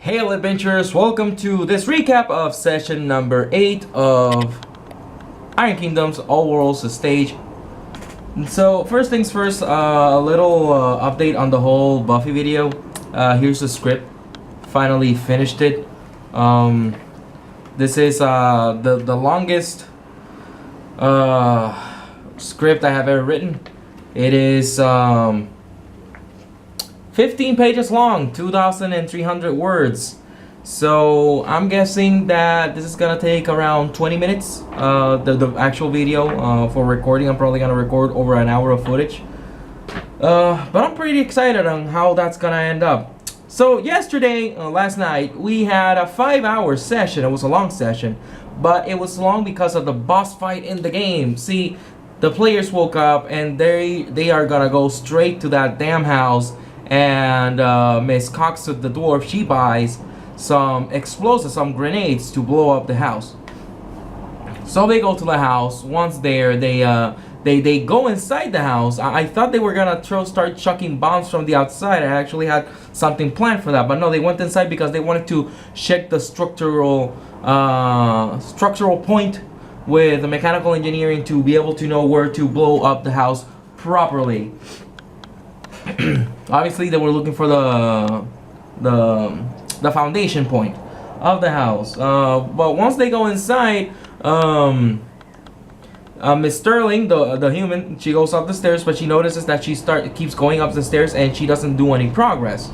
Hail adventurers, welcome to this recap of session number 8 of Iron Kingdom's All Worlds stage. And so first things first, a little update on the whole Buffy video. Here's the script. Finally finished it. This is the longest script I have ever written. It is 15 pages long, 2,300 words. So I'm guessing that this is gonna take around 20 minutes. The actual video for recording. I'm probably gonna record over an hour of footage. But I'm pretty excited on how that's gonna end up. So yesterday, last night, we had a 5-hour session. It was a long session, but it was long because of the boss fight in the game. See, the players woke up and they are gonna go straight to that damn house. And Miss Coxwood, the dwarf, she buys some explosives, some grenades to blow up the house. So they go to the house. Once there, they go inside the house. I thought they were gonna start chucking bombs from the outside. I actually had something planned for that, but no, they went inside because they wanted to check the structural point with the mechanical engineering to be able to know where to blow up the house properly. Obviously, they were looking for the foundation point of the house. But once they go inside, Miss Sterling, the human, she goes up the stairs, but she notices that she keeps going up the stairs and she doesn't do any progress.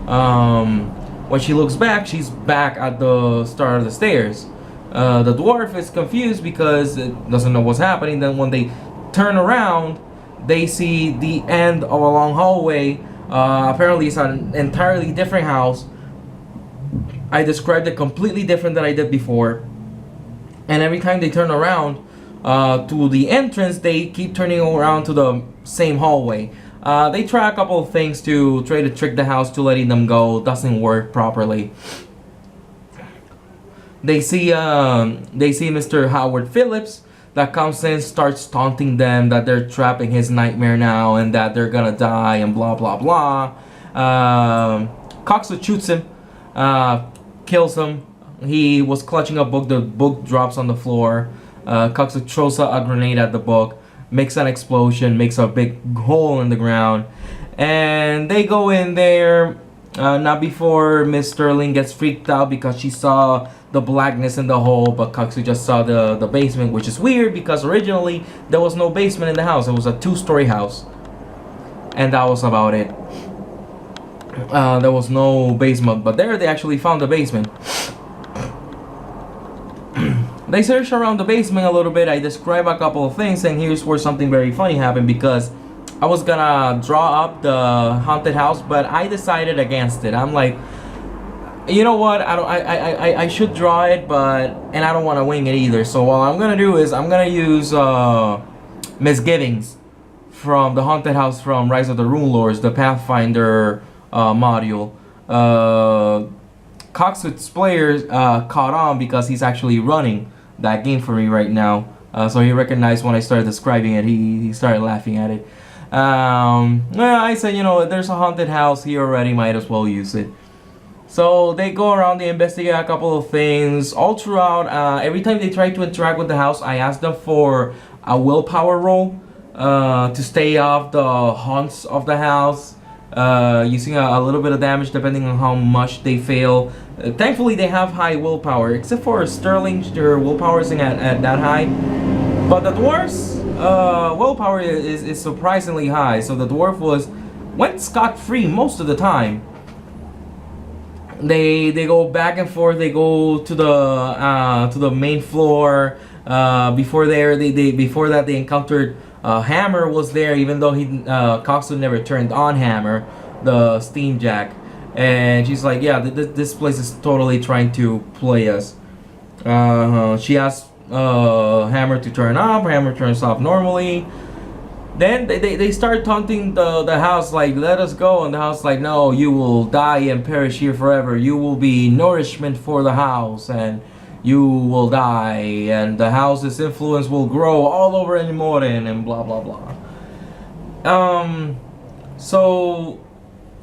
When she looks back, she's back at the start of the stairs. The dwarf is confused because it doesn't know what's happening. Then when they turn around, they see the end of a long hallway. Apparently it's an entirely different house. I described it completely different than I did before. And every time they turn around to the entrance, they keep turning around to the same hallway. They try a couple of things to try to trick the house to letting them go. Doesn't work properly. They see Mr. Howard Phillips that comes in, starts taunting them that they're trapped in his nightmare now and that they're gonna die and blah blah blah. Coxwood shoots him, kills him. He was clutching a book. The book drops on the floor. Coxwood throws a grenade at the book, makes an explosion, makes a big hole in the ground, and they go in there. Not before Miss Sterling gets freaked out because she saw the blackness in the hole, but Coxwood just saw the basement, which is weird because originally there was no basement in the house. It was a 2-story house, and that was about it. There was no basement, but there they actually found the basement. They searched around the basement a little bit. I describe a couple of things, and here's where something very funny happened because I was gonna draw up the haunted house, but I decided against it. I'm like, you know what? I should draw it, and I don't want to wing it either. So what I'm gonna do is I'm gonna use Misgivings from the haunted house from Rise of the Rune Lords, the Pathfinder module. Coxwood's players caught on because he's actually running that game for me right now. So he recognized when I started describing it. He started laughing at it. Well, I said, you know, there's a haunted house here already, might as well use it. So they go around, they investigate a couple of things. All throughout, every time they try to interact with the house, I ask them for a willpower roll to stay off the haunts of the house, using a little bit of damage depending on how much they fail. Thankfully, they have high willpower, except for Sterling, their willpower isn't at that high. But the dwarf's willpower is surprisingly high, so the dwarf went scot-free most of the time. They go back and forth. They go to the main floor. Before that they encountered Hammer was there, even though Coxwood never turned on Hammer, the steam jack. And she's like, yeah, this place is totally trying to play us. She asked Hammer to turn off. Hammer turns off normally. Then they start taunting the house like, let us go, and the house like, no, you will die and perish here forever. You will be nourishment for the house and you will die, and the house's influence will grow all over Animorin and blah blah blah. So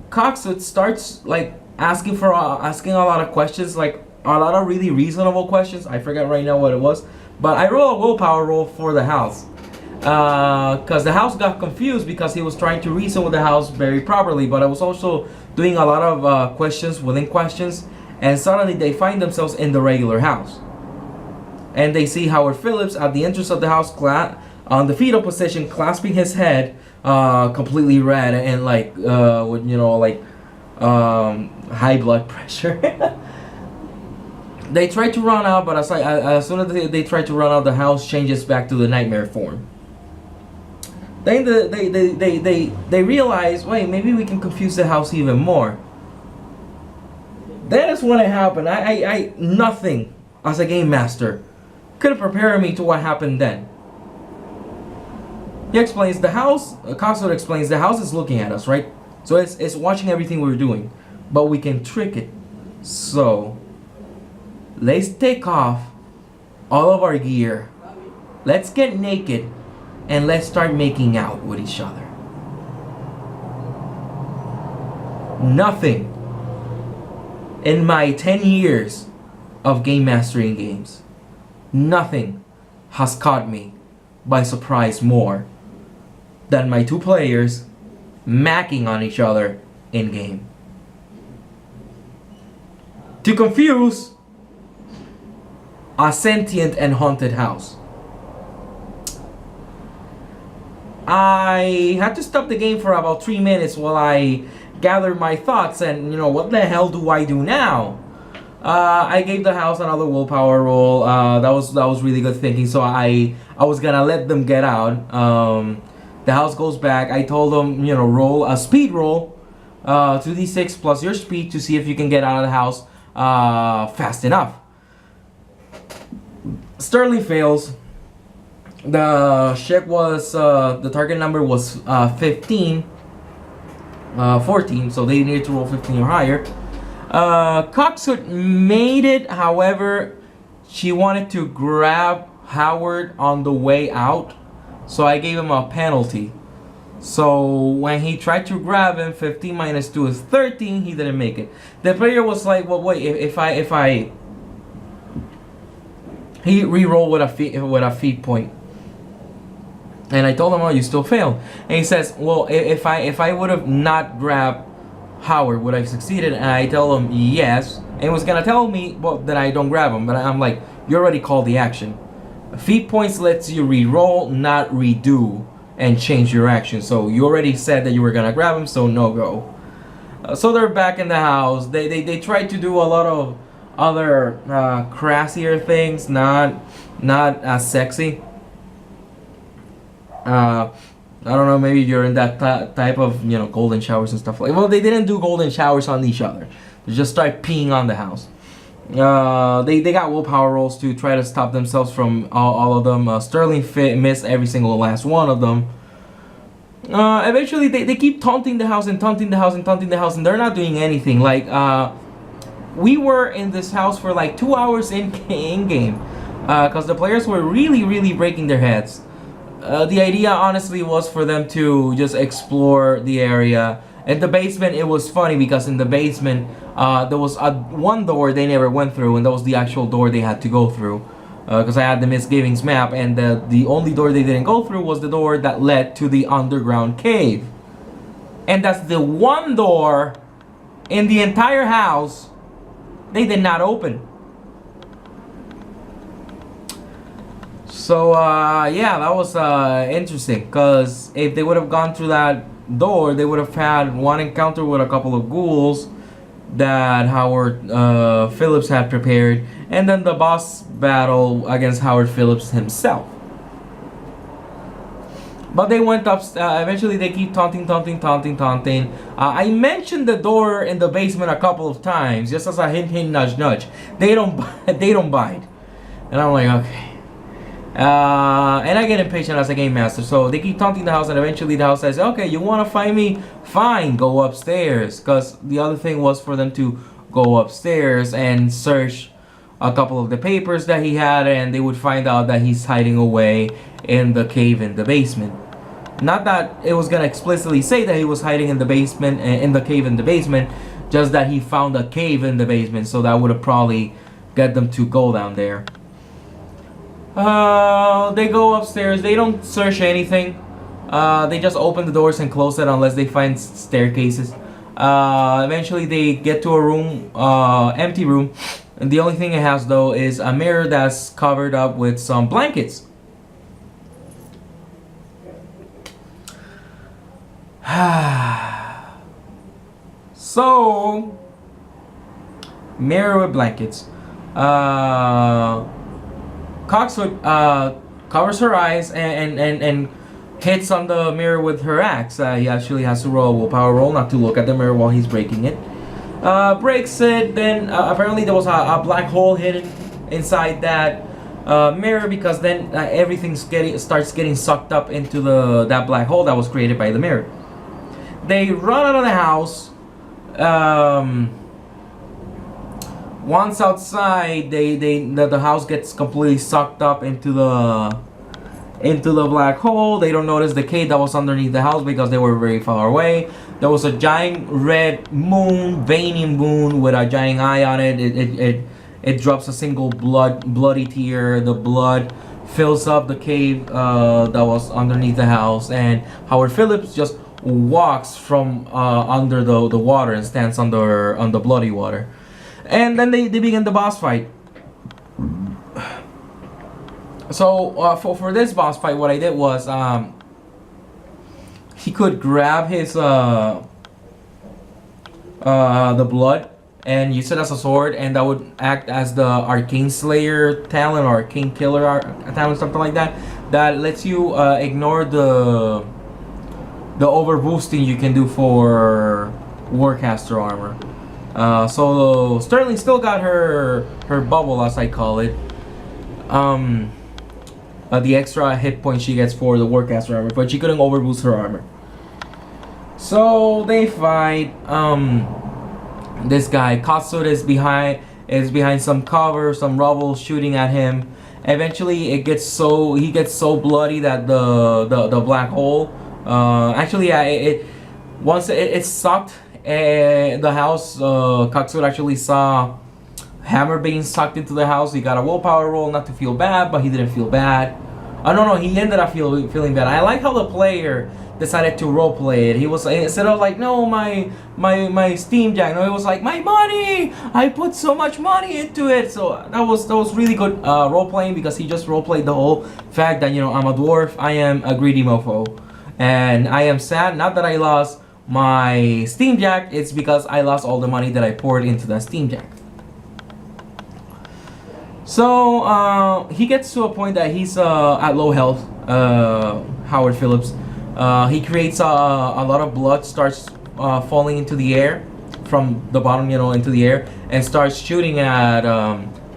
Coxwood starts like asking a lot of questions, like a lot of really reasonable questions. I forget right now what it was, but I rolled a willpower roll for the house. Because the house got confused because he was trying to reason with the house very properly, but I was also doing a lot of questions within questions, and suddenly they find themselves in the regular house. And they see Howard Phillips at the entrance of the house, on the fetal position, clasping his head, completely red and like, with, you know, like high blood pressure. They try to run out, but as soon as they try to run out, the house changes back to the nightmare form. Then they realize, wait, maybe we can confuse the house even more. That is when it happened. I nothing as a game master could have prepared me to what happened then. He explains the house. Coxwood explains the house is looking at us, right? So it's watching everything we're doing, but we can trick it. So let's take off all of our gear. Let's get naked. And let's start making out with each other. Nothing in my 10 years of game mastering games, nothing has caught me by surprise more than my two players macking on each other in game. To confuse a sentient and haunted house. I had to stop the game for about 3 minutes while I gathered my thoughts and, you know, what the hell do I do now? I gave the house another willpower roll. That was really good thinking. So I was gonna let them get out. The house goes back. I told them, you know, roll a speed roll, 2d6 plus your speed to see if you can get out of the house fast enough. Sterling fails. The check was, the target number was 14, so they needed to roll 15 or higher. Coxwood made it, however, she wanted to grab Howard on the way out, so I gave him a penalty. So when he tried to grab him, 15 minus 2 is 13, he didn't make it. The player was like, well, wait, if I he re-rolled with a feat point. And I told him, oh, you still failed. And he says, well, if I would have not grabbed Howard, would I have succeeded? And I tell him, yes. And he was going to tell me, well, that I don't grab him. But I'm like, you already called the action. Feat points lets you re-roll, not redo, and change your action. So you already said that you were going to grab him, so no go. So they're back in the house. They tried to do a lot of other crassier things, not as sexy. I don't know, maybe you're in that type of, you know, golden showers and stuff like. Well, they didn't do golden showers on each other. They just started peeing on the house. They got willpower rolls to try to stop themselves from all of them. Sterling missed every single last one of them. Eventually, they keep taunting the house and taunting the house and taunting the house, and they're not doing anything. Like, we were in this house for like 2 hours in game, because the players were really breaking their heads. The idea honestly was for them to just explore the area. In the basement, it was funny because in the basement there was one door they never went through, and that was the actual door they had to go through. Because I had the Misgivings map, and the only door they didn't go through was the door that led to the underground cave. And that's the one door in the entire house they did not open. So yeah, that was interesting, because if they would have gone through that door, they would have had one encounter with a couple of ghouls that Howard Phillips had prepared, and then the boss battle against Howard Phillips himself. But they went up, eventually they keep taunting. I mentioned the door in the basement a couple of times, just as a hint, nudge. They don't bite. And I'm like, okay. And I get impatient as a game master, so they keep taunting the house, and eventually the house says, okay, you want to find me? Fine, go upstairs. Because the other thing was for them to go upstairs and search a couple of the papers that he had, and they would find out that he's hiding away in the cave in the basement. Not that it was going to explicitly say that he was hiding in the basement, in the cave in the basement, Just that he found a cave in the basement, so that would have probably get them to go down there. They go upstairs. They don't search anything. They just open the doors and close it unless they find staircases. Eventually they get to a room, empty room, and the only thing it has though is a mirror that's covered up with some blankets. So, mirror with blankets. Coxwood covers her eyes and hits on the mirror with her axe. He actually has to roll a willpower roll not to look at the mirror while he's breaking it. Breaks it. Then apparently there was a black hole hidden inside that mirror, because then everything starts getting sucked up into that black hole that was created by the mirror. They run out of the house. Once outside, the house gets completely sucked up into the black hole. They don't notice the cave that was underneath the house because they were very far away. There was a giant red moon, veiny moon with a giant eye on it. It drops a single bloody tear. The blood fills up the cave that was underneath the house, and Howard Phillips just walks from under the water and stands on the bloody water. And then they begin the boss fight. So for this boss fight, what I did was he could grab his the blood and use it as a sword, and that would act as the Arcane Slayer talent or Arcane Killer talent, something like that. That lets you ignore the overboosting you can do for Warcaster armor. So Sterling still got her bubble, as I call it. The extra hit points she gets for the Warcaster armor, but she couldn't overboost her armor. So they fight. This guy Katsura is behind some cover, some rubble shooting at him. Eventually, he gets so bloody that the black hole. Once it sucked the house. Katsura actually saw Hammer being sucked into the house. He got a willpower roll not to feel bad, but he didn't feel bad. No, he ended up feeling bad. I like how the player decided to roleplay it. He was, instead of like, no, my Steam Jack, no, it was like, my money, I put so much money into it. So that was really good role playing, because he just roleplayed the whole fact that, you know, I'm a dwarf, I am a greedy mofo, and I am sad not that I lost my Steam Jack, it's because I lost all the money that I poured into that Steam Jack. So he gets to a point that he's at low health, Howard Phillips. He creates a lot of blood, starts falling into the air from the bottom, you know, into the air, and starts shooting at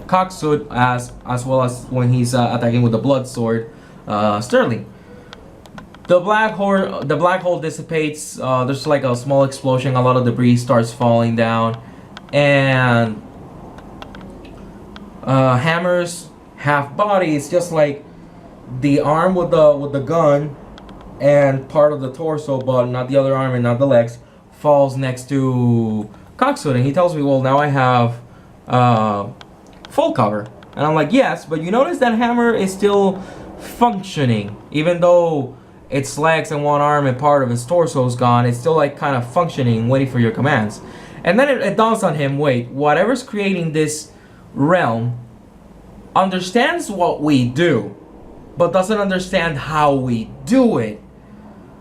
Coxwood as well as when he's attacking with the blood sword, Sterling. The black hole dissipates. There's like a small explosion. A lot of debris starts falling down, and Hammer's half body is just like the arm with the gun and part of the torso, but not the other arm and not the legs, falls next to Coxwood, and he tells me, well, now I have full cover. And I'm like, yes, but you notice that Hammer is still functioning, even though its legs and one arm and part of its torso is gone. It's still like kind of functioning, waiting for your commands. And then it dawns on him, wait, whatever's creating this realm understands what we do, but doesn't understand how we do it.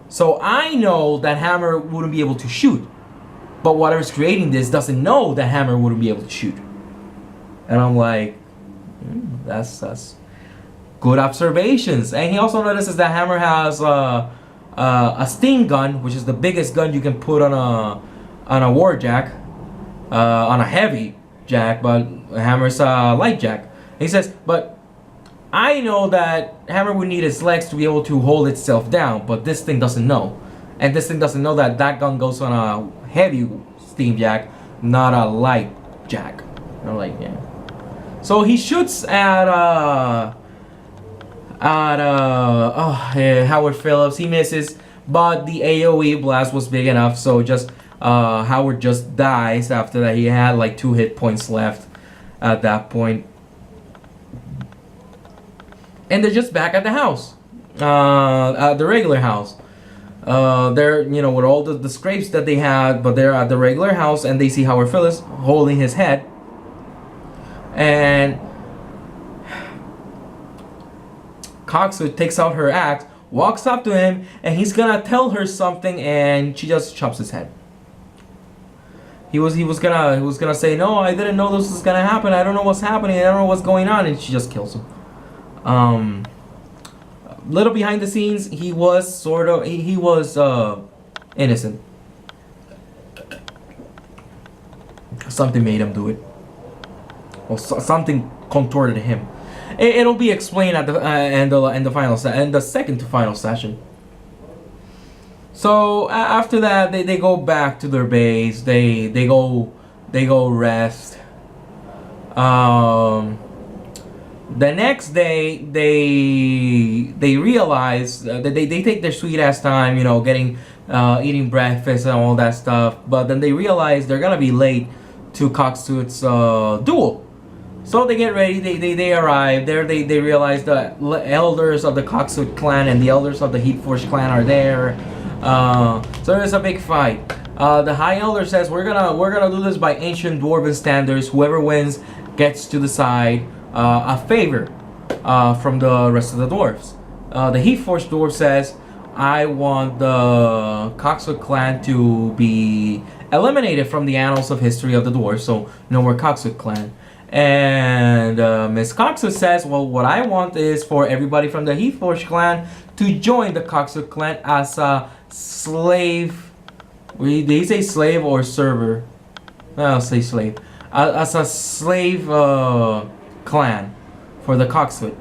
So I know that Hammer wouldn't be able to shoot, but whatever's creating this doesn't know that Hammer wouldn't be able to shoot. And I'm like, that's good observations. And he also notices that Hammer has a steam gun, which is the biggest gun you can put on a war jack, on a heavy jack, but Hammer's a light jack. He says, but I know that Hammer would need its legs to be able to hold itself down, but this thing doesn't know. And this thing doesn't know that that gun goes on a heavy steam jack, not a light jack. And I'm like, yeah. So he shoots at Howard Phillips. He misses, but the AoE blast was big enough, so just Howard just dies after that. He had like 2 hit points left at that point. And they're just back at the house, at the regular house. They're, with all the scrapes that they had, but they're at the regular house, and they see Howard Phillips holding his head. And Coxwood takes out her axe, walks up to him, and he's gonna tell her something, and she just chops his head. He was gonna say, no, I didn't know this was gonna happen. I don't know what's happening. I don't know what's going on, and she just kills him. Little behind the scenes, he was innocent. Something made him do it. Or something contorted him. It'll be explained at the end the second to final session. So after that, they go back to their base. They go rest. The next day, they realize that they take their sweet ass time, getting eating breakfast and all that stuff. But then they realize they're gonna be late to Coxwood's duel. So they get ready. They arrive there. They realize the elders of the Coxwood clan and the elders of the Heatforge clan are there. So there's a big fight. The High Elder says we're gonna do this by ancient dwarven standards. Whoever wins gets to decide a favor from the rest of the dwarves. The Heatforge dwarf says, I want the Coxwood clan to be eliminated from the annals of history of the dwarves, so no more Coxwood clan. And Miss Coxwood says, well, what I want is for everybody from the Heatforge clan to join the Coxwood clan as a slave. Did he say slave or server? I'll say slave. As a slave clan for the Coxwood.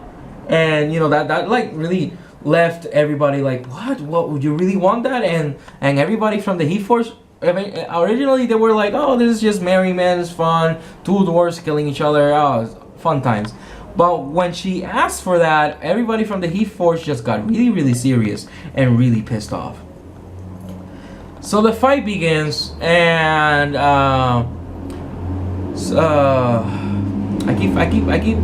And that like really left everybody like, what would you really want that? And everybody from the Heatforge, originally they were like, oh, this is just merry men, it's fun, 2 dwarves killing each other, it's fun times. But when she asked for that, everybody from the Heatforge just got really, really serious and really pissed off. So the fight begins, and I keep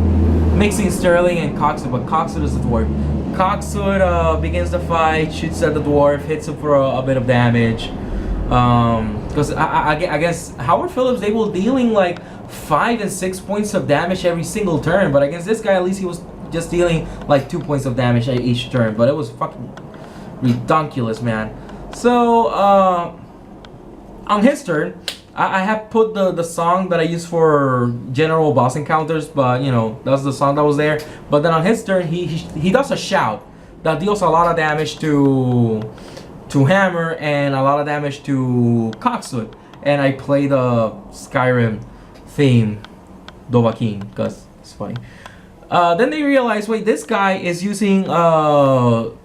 mixing Sterling and Coxwood, but Coxwood is the dwarf. Coxwood begins the fight, shoots at the dwarf, hits him for a bit of damage. Because I guess Howard Phillips, they were dealing like 5 and 6 points of damage every single turn, but against this guy, at least he was just dealing like 2 points of damage each turn. But it was fucking ridiculous, man. So on his turn, I have put the song that I use for general boss encounters, but that's the song that was there. But then on his turn, he does a shout that deals a lot of damage to Hammer and a lot of damage to Coxwood. And I play the Skyrim theme, Dovahkiin, because it's funny. Then they realize, wait, this guy is using Fell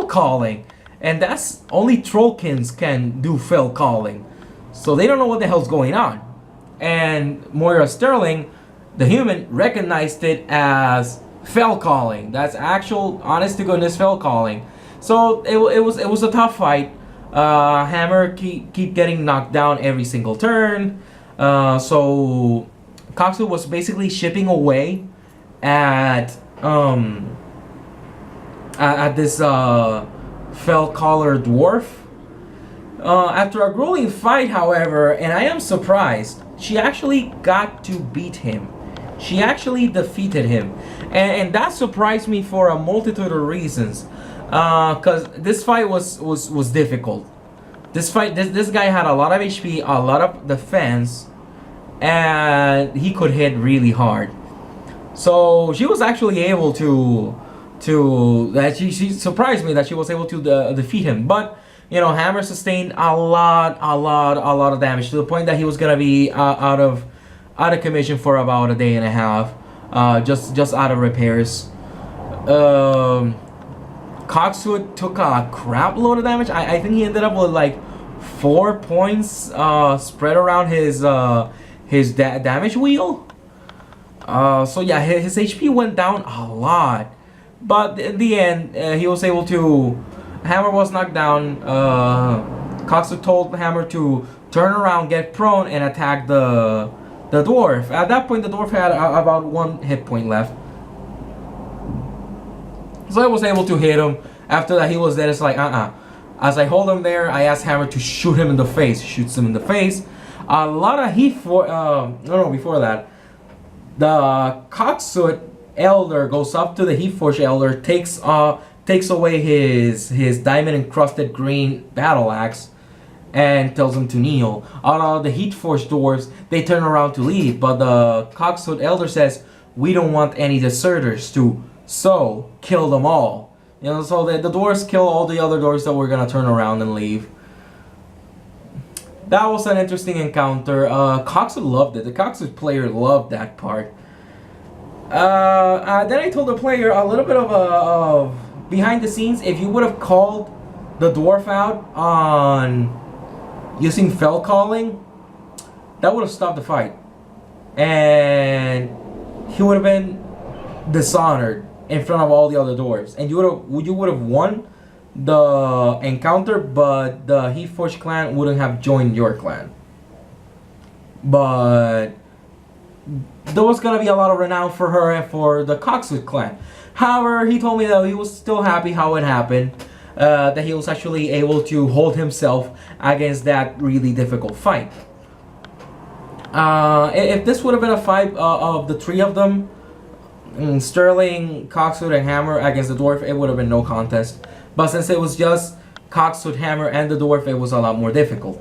Calling, and that's only Trollkins can do Fell Calling. So they don't know what the hell's going on. And Moira Sterling, the human, recognized it as Fell Calling. That's actual, honest to goodness Fell Calling. So it was a tough fight. Hammer keep getting knocked down every single turn. So Coxwood was basically chipping away at this Fell Caller dwarf. After a grueling fight, however, and I am surprised, she actually got to beat him. She actually defeated him, and that surprised me for a multitude of reasons. Because this fight was difficult. This guy had a lot of HP, a lot of defense, and he could hit really hard. So she was actually able to she surprised me that she was able to defeat him. But Hammer sustained a lot of damage, to the point that he was gonna be out of commission for about a day and a half, just out of repairs. Coxwood took a crap load of damage. I think he ended up with like 4 points spread around his damage wheel. So yeah, his HP went down a lot, but in the end, he was able to. Hammer was knocked down. Coxswain told Hammer to turn around, get prone, and attack the dwarf. At that point, the dwarf had about 1 hit point left. So I was able to hit him. After that, he was dead. It's like, As I hold him there, I asked Hammer to shoot him in the face. Shoots him in the face. A lot of heat for... before that. The Coxswain Elder goes up to the Heatforged Elder, takes away his diamond-encrusted green battle axe, and tells him to kneel. All the Heatforged dwarves, they turn around to leave, but the Coxswain Elder says, "We don't want any deserters so kill them all." So the dwarves kill all the other dwarves that were gonna turn around and leave. That was an interesting encounter. Coxswain loved it. The Coxswain player loved that part. Then I told the player a little bit of behind the scenes. If you would have called the dwarf out on using fell calling, that would have stopped the fight, and he would have been dishonored in front of all the other dwarves, and you would have won the encounter, but the Heatforged clan wouldn't have joined your clan. But there was gonna be a lot of renown for her and for the Coxswain clan. However, he told me that he was still happy how it happened, that he was actually able to hold himself against that really difficult fight. If this would have been a fight of the 3 of them, Sterling, Coxswain, and Hammer against the dwarf, it would have been no contest. But since it was just Coxswain, Hammer, and the dwarf, it was a lot more difficult.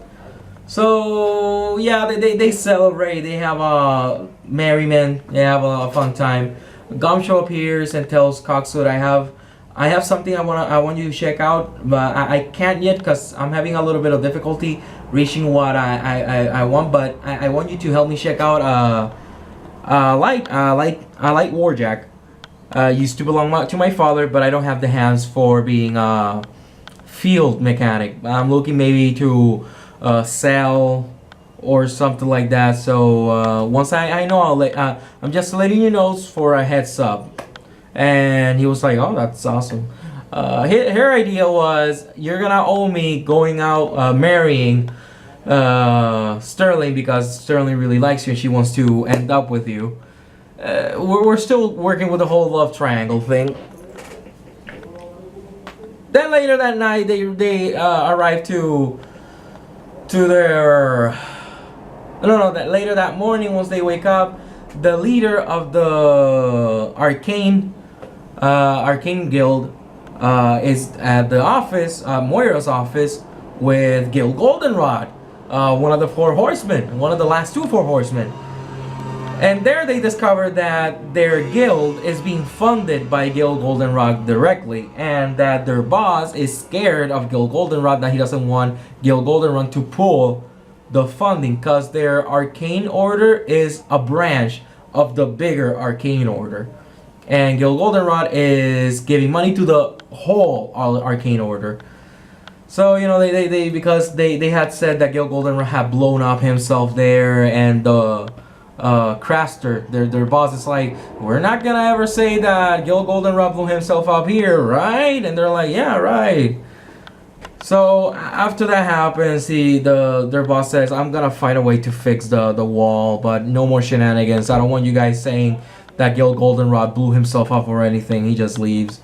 So yeah, they celebrate. They have a merriment. They have a fun time. Gumshoe appears and tells Coxswain, "I have something I want you to check out, but I can't yet because I'm having a little bit of difficulty reaching what I want. But I want you to help me check out light warjack. Used to belong to my father, but I don't have the hands for being a field mechanic. I'm looking maybe to sell or something like that. So once I know, I'm just letting you know for a heads up." And he was like, "Oh, that's awesome." Her idea was, "You're gonna owe me going out marrying Sterling because Sterling really likes you and she wants to end up with you." We're still working with the whole love triangle thing. Then later that night, they arrive to their later that morning, once they wake up, the leader of the arcane guild is at the office, Moira's office, with Gil Goldenrod, one of the 4 horsemen, one of the last 2 4 horsemen. And there they discover that their guild is being funded by Gil Goldenrod directly, and that their boss is scared of Gil Goldenrod, that he doesn't want Gil Goldenrod to pull the funding because their arcane order is a branch of the bigger arcane order. And Gil Goldenrod is giving money to the whole arcane order. So, they because they had said that Gil Goldenrod had blown up himself there, and Craster, their boss, is like, "We're not gonna ever say that Gil Goldenrod blew himself up here, right?" And they're like, "Yeah, right." So after that happens, their boss says, "I'm gonna find a way to fix the wall, but no more shenanigans. I don't want you guys saying that Gil Goldenrod blew himself up or anything." He just leaves.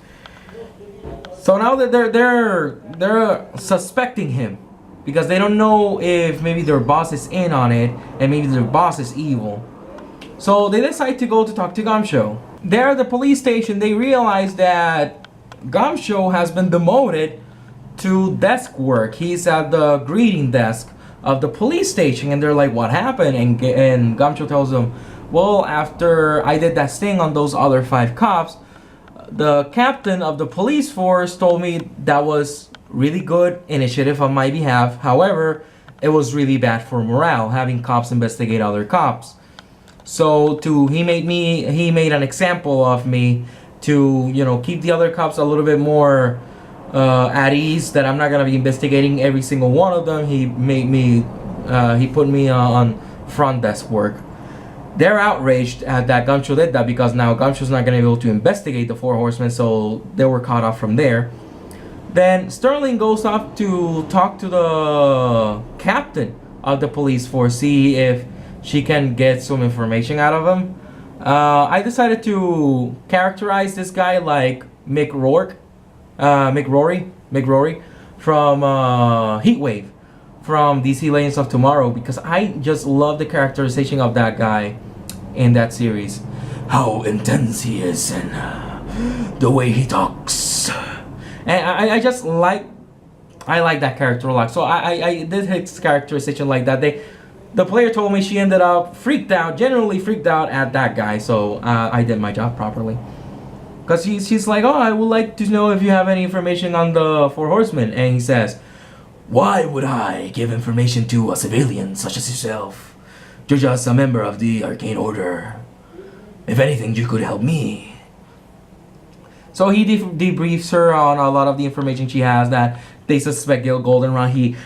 So now that they're suspecting him, because they don't know if maybe their boss is in on it and maybe their boss is evil. So they decide to go to talk to Gumshoe. There at the police station, they realize that Gumshoe has been demoted to desk work. He's at the greeting desk of the police station, and they're like, "What happened?" And Gumshoe tells them, "Well, after I did that sting on those other 5 cops, the captain of the police force told me that was really good initiative on my behalf. However, it was really bad for morale having cops investigate other cops. So he made an example of me to keep the other cops a little bit more at ease, that I'm not gonna be investigating every single one of them. He put me on front desk work." They're outraged at that Gumshoe did that, because now Gumshoe's not gonna be able to investigate the 4 horsemen, so they were caught off from there. Then Sterling goes up to talk to the captain of the police force, see if she can get some information out of him. I decided to characterize this guy like McRory from Heatwave from DC Legends of Tomorrow, because I just love the characterization of that guy in that series. How intense he is, and the way he talks. And I just like that character a lot. So I did his characterization like that. The player told me she ended up genuinely freaked out at that guy. So I did my job properly. Because she's like, oh, I would like to know if you have any information on the Four Horsemen. And he says, why would I give information to a civilian such as yourself? You're just a member of the Arcane Order. If anything, you could help me. So he debriefs her on a lot of the information she has, that they suspect Gil Goldenrod. He,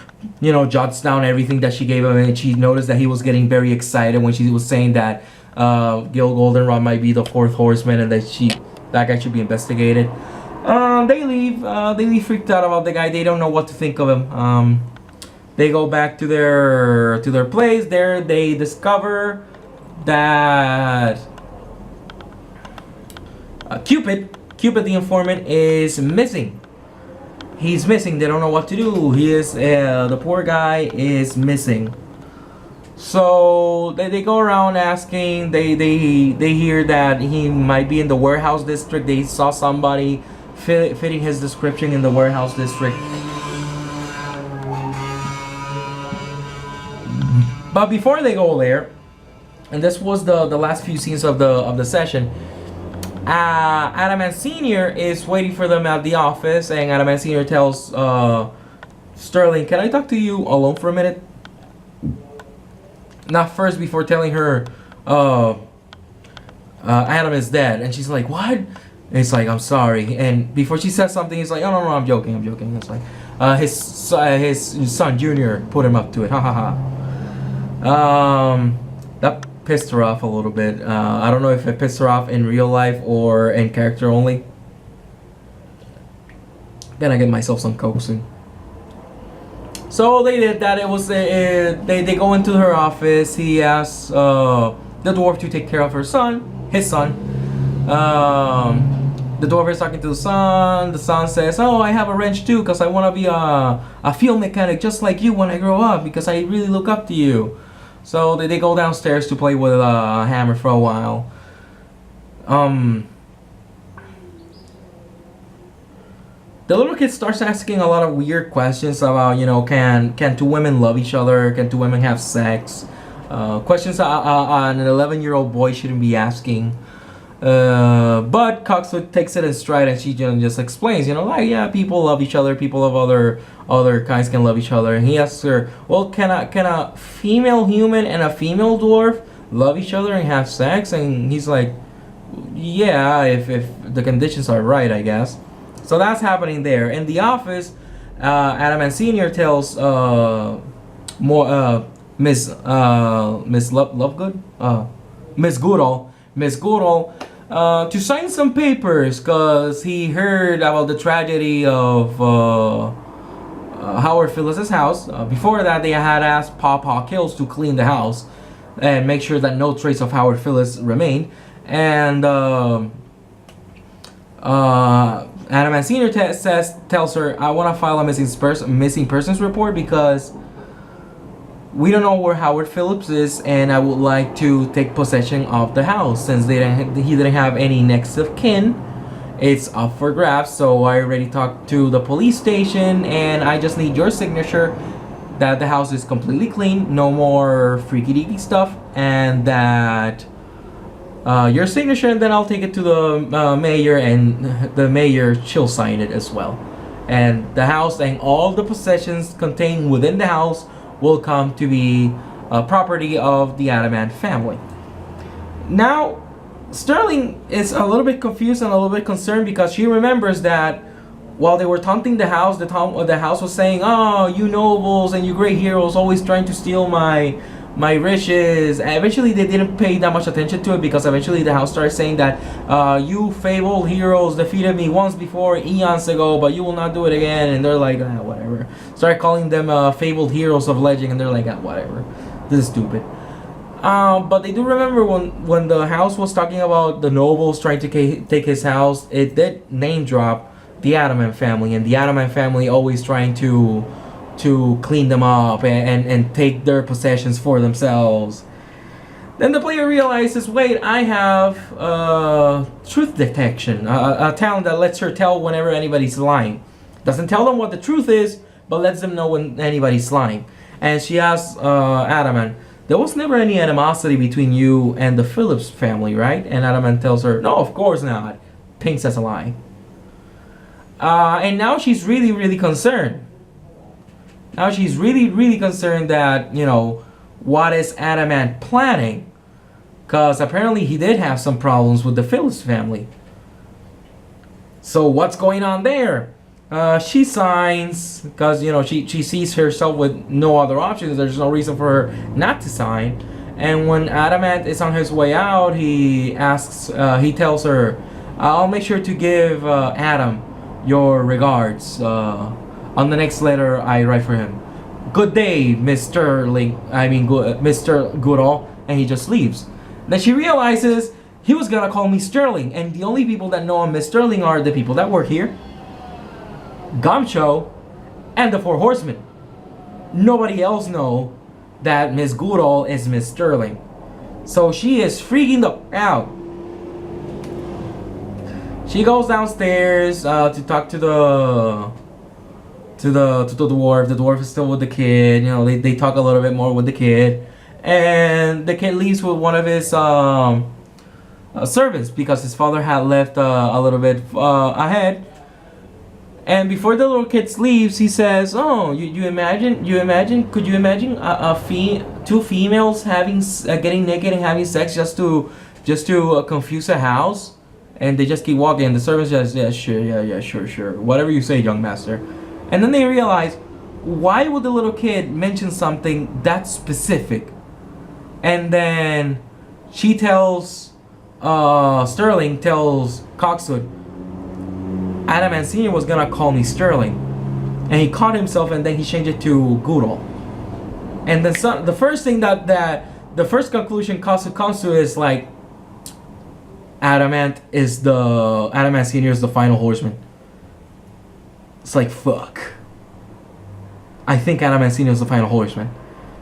jots down everything that she gave him, and she noticed that he was getting very excited when she was saying that Gil Goldenrod might be the fourth horseman, and that guy should be investigated. They leave freaked out about the guy. They don't know what to think of him. They go back to their place. There they discover that Cupid the informant is missing. He's missing. They don't know what to do. The poor guy is missing. So they go around asking. They hear that he might be in the warehouse district. They saw somebody fitting his description in the warehouse district. But before they go there, and this was the last few scenes of the session, Adamant Sr. is waiting for them at the office, and Adamant Sr. tells Sterling, can I talk to you alone for a minute? Not first, before telling her Adam is dead. And she's like, what? And it's like, I'm sorry. And before she says something, he's like, oh, no, I'm joking. It's like, his son, Junior, put him up to it. Ha ha ha. That pissed her off a little bit. I don't know if it pissed her off in real life or in character only. Then I get myself some Coke soon. So they did that. It was they go into her office. He asks the dwarf to take care of his son. The dwarf is talking to the son. The son says, "Oh, I have a wrench too, because I want to be a field mechanic just like you when I grow up, because I really look up to you." So they go downstairs to play with a hammer for a while. The little kid starts asking a lot of weird questions about, can two women love each other? Can two women have sex? Questions an 11-year-old boy shouldn't be asking. But Coxwood takes it in stride, and she just explains, people love each other. People of other kinds can love each other. And he asks her, well, can a female human and a female dwarf love each other and have sex? And he's like, yeah, if the conditions are right, I guess. So that's happening there. In the office, Adamant Sr. tells Miss Lovegood, Miss Goodall, to sign some papers, because he heard about the tragedy of Howard Phyllis's house. Before that, they had asked Pawpaw Kills to clean the house and make sure that no trace of Howard Phyllis remained. And Adamant Sr. tells her, I want to file a missing persons report, because we don't know where Howard Phillips is, and I would like to take possession of the house. Since he didn't have any next of kin, it's up for grabs. So I already talked to the police station, and I just need your signature that the house is completely clean, no more freaky deaky stuff, and that your signature, and then I'll take it to the mayor, and the mayor she'll sign it as well. And the house and all the possessions contained within the house will come to be property of the Adamant family. Now, Sterling is a little bit confused and a little bit concerned, because she remembers that while they were taunting the house, the house was saying, "Oh, you nobles and you great heroes always trying to steal my my riches. Eventually they didn't pay that much attention to it, because eventually the house started saying that you fabled heroes defeated me once before eons ago, but you will not do it again. And they're like, whatever. Start calling them fabled heroes of legend, and they're like, whatever, this is stupid. But they do remember when the house was talking about the nobles trying to take his house, it did name drop the ARMR family, and the ARMR family always trying to clean them up and take their possessions for themselves. Then the player realizes, wait, I have truth detection, a talent that lets her tell whenever anybody's lying. Doesn't tell them what the truth is, but lets them know when anybody's lying. And she asks ARMR, there was never any animosity between you and the Phillips family, right? And ARMR tells her, no, of course not. Pink says a lie. And now she's really, really concerned. Now she's really, really concerned that, what is ARMR planning? Because apparently he did have some problems with the Phillips family. So what's going on there? She signs, because, she sees herself with no other options. There's no reason for her not to sign. And when ARMR is on his way out, he tells her, I'll make sure to give Adam your regards on the next letter I write for him. Good day, Mr. Mr. Goodall. And he just leaves. Then she realizes he was gonna call me Sterling, and the only people that know him as Sterling are the people that work here, Gumshoe, and the Four Horsemen. Nobody else know that Miss Goodall is Miss Sterling. So she is freaking out. She goes downstairs to talk to the dwarf. The dwarf is still with the kid. They talk a little bit more with the kid, and the kid leaves with one of his servants, because his father had left a little bit ahead. And before the little kid leaves, he says, "Oh, could you imagine two females getting naked and having sex just to confuse a house?" And they just keep walking, and the servants just, sure, whatever you say, young master. And then they realize, why would the little kid mention something that specific? And then she tells Sterling tells Coxwood, ARMR Sr. was gonna call me Sterling, and he caught himself, and then he changed it to Goodall. And then the first thing that the first conclusion Coxwood comes to is like, ARMR Sr. is the final horseman. It's like, fuck. I think ARMR Sr. is the final horseman.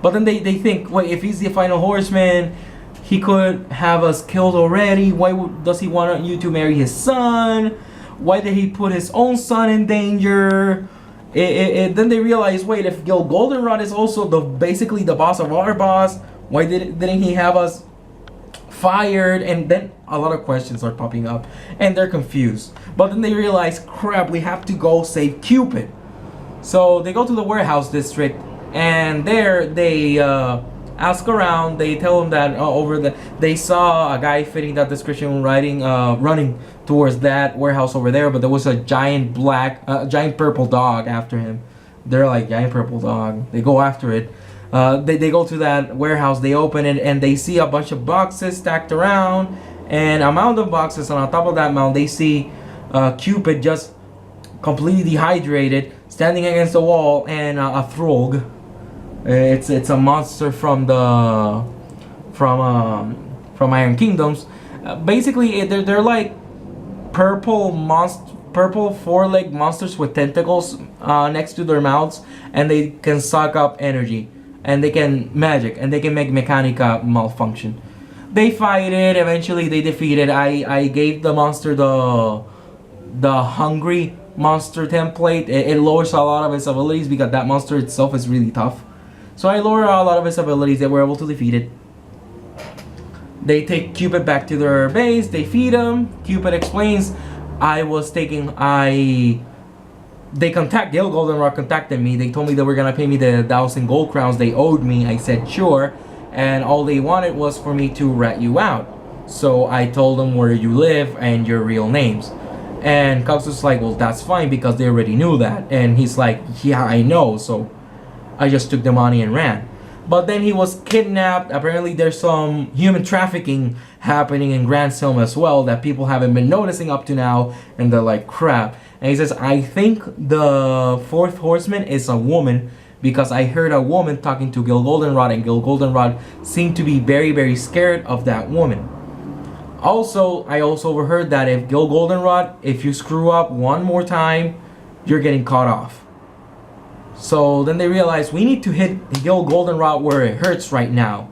But then they think, wait, if he's the final horseman, he could have us killed already. Why does he want you to marry his son? Why did he put his own son in danger? Then they realize, wait, if Gil Goldenrod is also basically the boss of our boss, why didn't he have us fired? And then a lot of questions are popping up, and they're confused. But then they realize, crap, we have to go save Cupid. So they go to the warehouse district, and there they ask around. They tell them that they saw a guy fitting that description running towards that warehouse over there, but there was a giant purple dog after him. They're like, giant purple dog. They go after it. They go to that warehouse, they open it, and they see a bunch of boxes stacked around, and a mound of boxes, and on top of that mound they see Cupid just completely dehydrated, standing against the wall, and a Throg. It's a monster from Iron Kingdoms. Basically, they're like purple four-legged monsters with tentacles next to their mouths, and they can suck up energy. And they can magic, and they can make Mechanica malfunction. They fight it. Eventually, they defeat it. I gave the monster the hungry monster template. It lowers a lot of its abilities because that monster itself is really tough. So I lower a lot of its abilities. They were able to defeat it. They take Cupid back to their base. They feed him. Cupid explains, Gil Goldenrod contacted me. They told me they were gonna pay me the 1,000 gold crowns they owed me. I said sure, and all they wanted was for me to rat you out. So I told them where you live and your real names. And Cox was like, well, that's fine because they already knew that. And he's like, yeah, I know. So I just took the money and ran. But then he was kidnapped. Apparently there's some human trafficking happening in Grand Selma as well that people haven't been noticing up to now, and they're like, crap. And he says, I think the fourth horseman is a woman, because I heard a woman talking to Gil Goldenrod, and Gil Goldenrod seemed to be very, very scared of that woman. Also, I also overheard that if Gil Goldenrod, if you screw up one more time, you're getting caught off. So then they realized we need to hit Gil Goldenrod where it hurts right now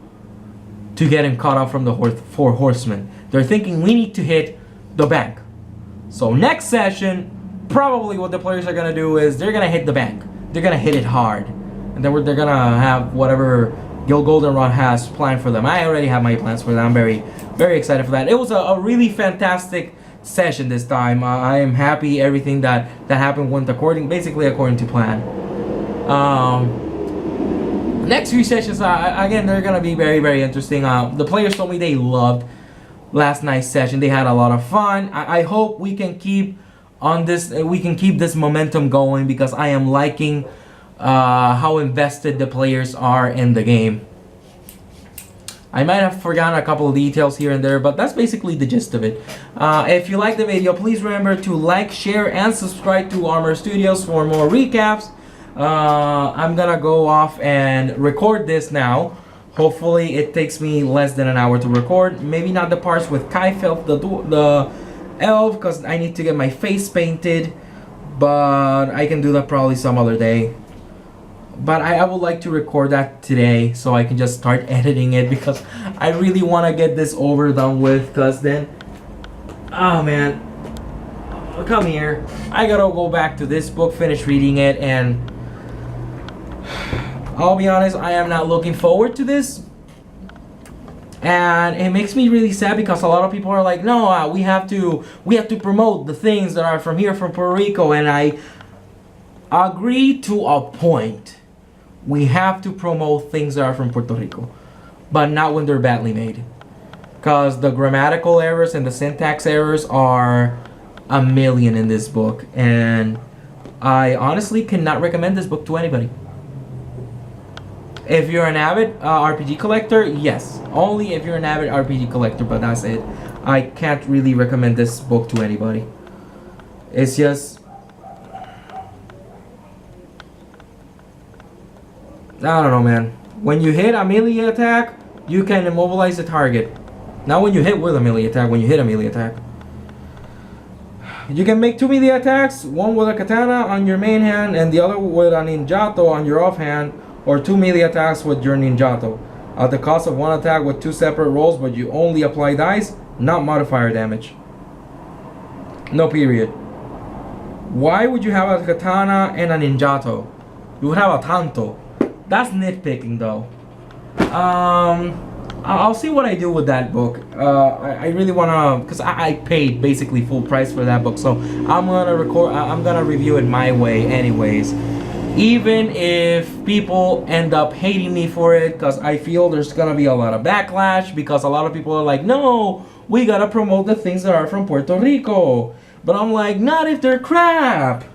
to get him caught off from the four horsemen. They're thinking we need to hit the bank. So next session, probably what the players are going to do is they're going to hit the bank. They're going to hit it hard. And then they're going to have whatever Gil Goldenrod has planned for them. I already have my plans for them. I'm very, very excited for that. It was a really fantastic session this time. I am happy everything that happened went basically according to plan. Next few sessions, again, they're going to be very, very interesting. The players told me they loved last night's session. They had a lot of fun. I hope we can keep on this. We can keep this momentum going, because I am liking how invested the players are in the game. I might have forgotten a couple of details here and there, but that's basically the gist of it. If you like the video, please remember to like, share, and subscribe to ARMR Studios for more recaps. I'm gonna go off and record this now. Hopefully it takes me less than an hour to record. Maybe not the parts with Kaifelf, the elf, because I need to get my face painted, but I can do that probably some other day. But I would like to record that today so I can just start editing it, because I really want to get this over done with, because then, oh man, come here, I gotta go back to this book, finish reading it, and I'll be honest, I am not looking forward to this. And it makes me really sad, because a lot of people are like, no, we have to promote the things that are from here, from Puerto Rico, and I agree to a point. We have to promote things that are from Puerto Rico, but not when they're badly made, because the grammatical errors and the syntax errors are a million in this book, and I honestly cannot recommend this book to anybody. If you're an avid RPG collector, yes. Only if you're an avid RPG collector, but that's it. I can't really recommend this book to anybody. It's just, I don't know, man. When you hit a melee attack, you can immobilize the target. Not when you hit with a melee attack, when you hit a melee attack. You can make 2 melee attacks, one with a katana on your main hand and the other with a ninjato on your offhand, or 2 melee attacks with your ninjato, at the cost of 1 attack with 2 separate rolls, but you only apply dice, not modifier damage. No period. Why would you have a katana and a ninjato? You would have a tanto. That's nitpicking though. I'll see what I do with that book. I really wanna, because I paid basically full price for that book, so I'm gonna review it my way anyways. Even if people end up hating me for it, because I feel there's gonna be a lot of backlash, because a lot of people are like, no, we gotta promote the things that are from Puerto Rico. But I'm like, not if they're crap.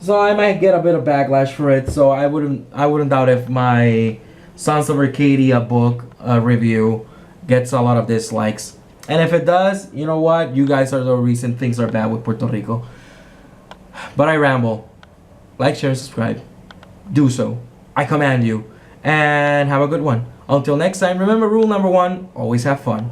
So I might get a bit of backlash for it. So I wouldn't doubt if my Sons of Arcadia book review gets a lot of dislikes. And if it does, you know what? You guys are the reason things are bad with Puerto Rico. But I ramble. Like, share, and subscribe. Do so. I command you. And have a good one. Until next time, remember rule number 1, always have fun.